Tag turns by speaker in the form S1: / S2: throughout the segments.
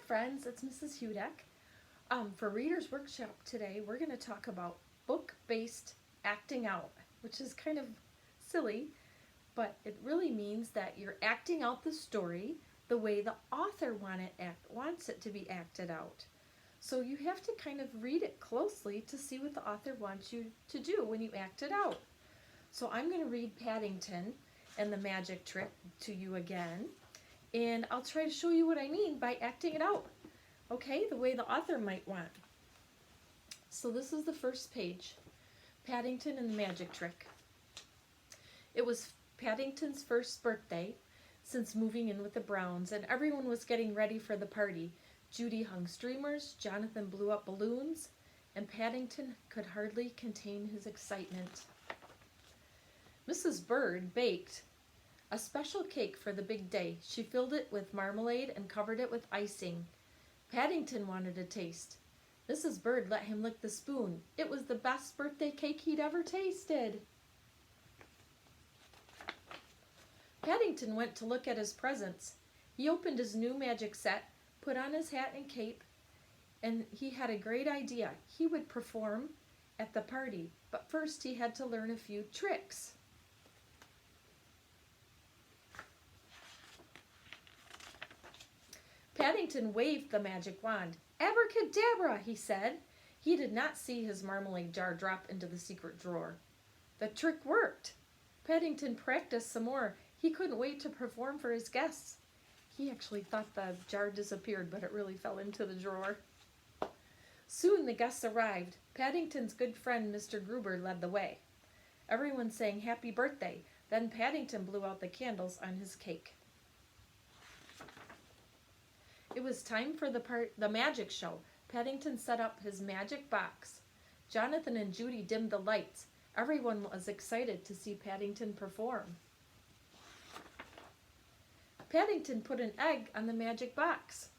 S1: friends, it's Mrs. Hudak. For Reader's Workshop today, we're going to talk about book-based acting out, which is kind of silly, but it really means that you're acting out the story the way the author wants it to be acted out. So you have to kind of read it closely to see what the author wants you to do when you act it out. So I'm going to read Paddington and the Magic Trick to you again, and I'll try to show you what I mean by acting it out. Okay, the way the author might want. So this is the first page, Paddington and the Magic Trick. It was Paddington's first birthday since moving in with the Browns, and everyone was getting ready for the party. Judy hung streamers, Jonathan blew up balloons, and Paddington could hardly contain his excitement. Mrs. Bird baked a special cake for the big day. She filled it with marmalade and covered it with icing. Paddington wanted a taste. Mrs. Bird let him lick the spoon. It was the best birthday cake he'd ever tasted. Paddington went to look at his presents. He opened his new magic set, put on his hat and cape, and he had a great idea. He would perform at the party, but first he had to learn a few tricks. Paddington waved the magic wand. "Abracadabra," he said. He did not see his marmalade jar drop into the secret drawer. The trick worked. Paddington practiced some more. He couldn't wait to perform for his guests. He actually thought the jar disappeared, but it really fell into the drawer. Soon the guests arrived. Paddington's good friend, Mr. Gruber, led the way. Everyone sang happy birthday. Then Paddington blew out the candles on his cake. It was time for the magic show. Paddington set up his magic box. Jonathan and Judy dimmed the lights. Everyone was excited to see Paddington perform. Paddington put an egg on the magic box.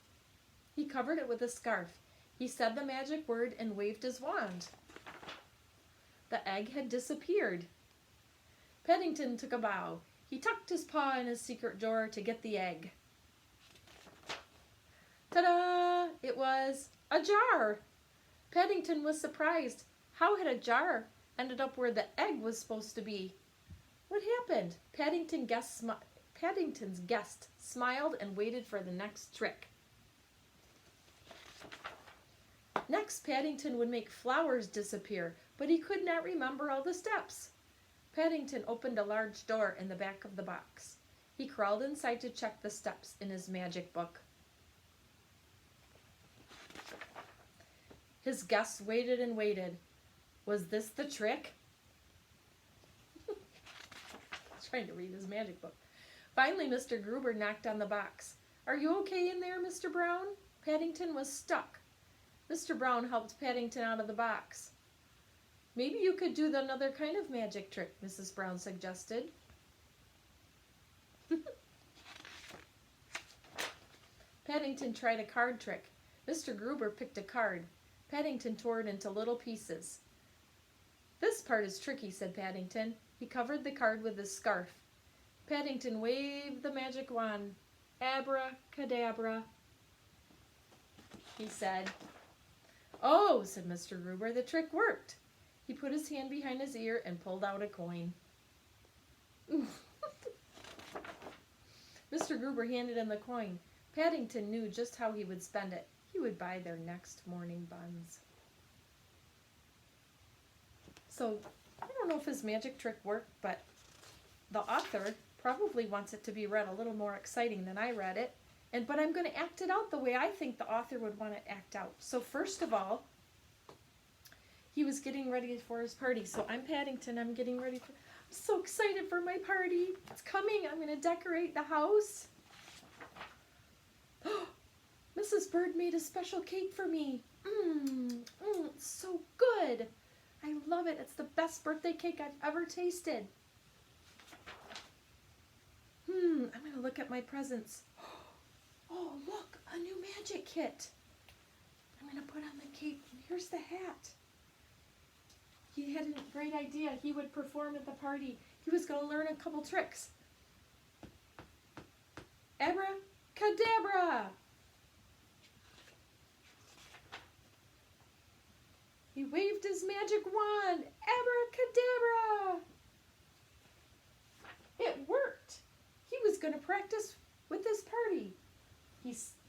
S1: He covered it with a scarf. He said the magic word and waved his wand. The egg had disappeared. Paddington took a bow. He tucked his paw in his secret drawer to get the egg. Ta-da! It was a jar. Paddington was surprised. How had a jar ended up where the egg was supposed to be? What happened? Paddington's guest smiled and waited for the next trick. Next, Paddington would make flowers disappear, but he could not remember all the steps. Paddington opened a large door in the back of the box. He crawled inside to check the steps in his magic book. His guests waited and waited. Was this the trick? Trying to read his magic book. Finally, Mr. Gruber knocked on the box. "Are you okay in there, Mr. Brown?" Paddington was stuck. Mr. Brown helped Paddington out of the box. "Maybe you could do another kind of magic trick," Mrs. Brown suggested. Paddington tried a card trick. Mr. Gruber picked a card. Paddington tore it into little pieces. "This part is tricky," said Paddington. He covered the card with his scarf. Paddington waved the magic wand. "Abracadabra," he said. "Oh," said Mr. Gruber, "the trick worked." He put his hand behind his ear and pulled out a coin. Mr. Gruber handed him the coin. Paddington knew just how he would spend it. He would buy their next morning buns. So, I don't know if his magic trick worked, but the author probably wants it to be read a little more exciting than I read it. But I'm going to act it out the way I think the author would want it act out. So first of all, he was getting ready for his party. So I'm Paddington. I'm so excited for my party. It's coming. I'm going to decorate the house. Mrs. Bird made a special cake for me. It's so good. I love it. It's the best birthday cake I've ever tasted. I'm going to look at my presents. Oh, look, a new magic kit. I'm going to put on the cape. Here's the hat. He had a great idea. He would perform at the party. He was going to learn a couple tricks. Abracadabra! waved his magic wand. Abracadabra! It worked. He was going to practice with this party.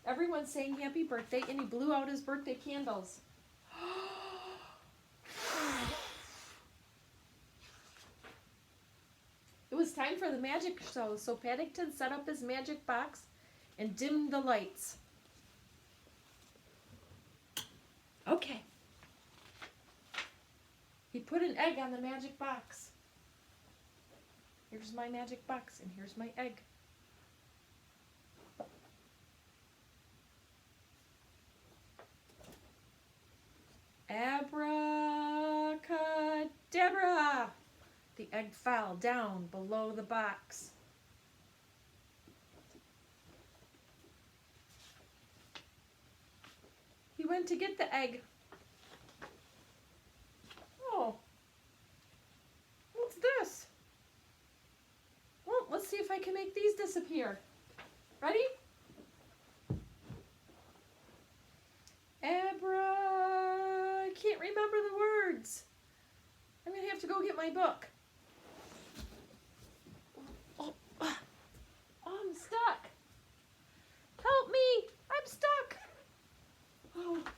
S1: Everyone sang happy birthday, and he blew out his birthday candles. It was time for the magic show, so Paddington set up his magic box and dimmed the lights. Okay. He put an egg on the magic box. Here's my magic box, and here's my egg. Abracadabra! The egg fell down below the box. He went to get the egg. Oh, what's this? Well, let's see if I can make these disappear. Ready? I can't remember the words. I'm going to have to go get my book. Oh, I'm stuck. Help me. I'm stuck. Oh. Okay.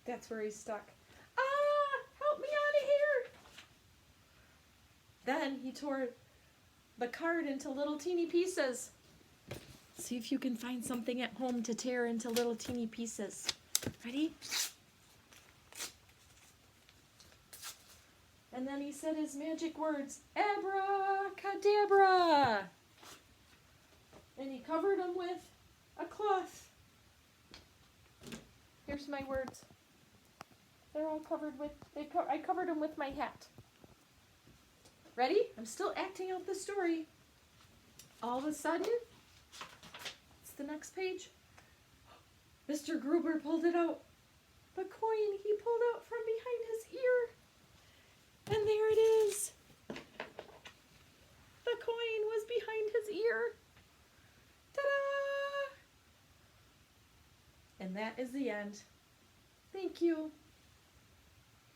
S1: That's where he's stuck. Help me out of here. Then he tore the card into little teeny pieces. See if you can find something at home to tear into little teeny pieces. Ready? And then he said his magic words, abracadabra. And he covered them with a cloth. Here's my words. They're all covered with, I covered them with my hat. Ready? I'm still acting out the story. All of a sudden, it's the next page. Mr. Gruber pulled it out. The coin he pulled out from behind his ear. And there it is. The coin was behind his ear. Ta-da! And that is the end. Thank you.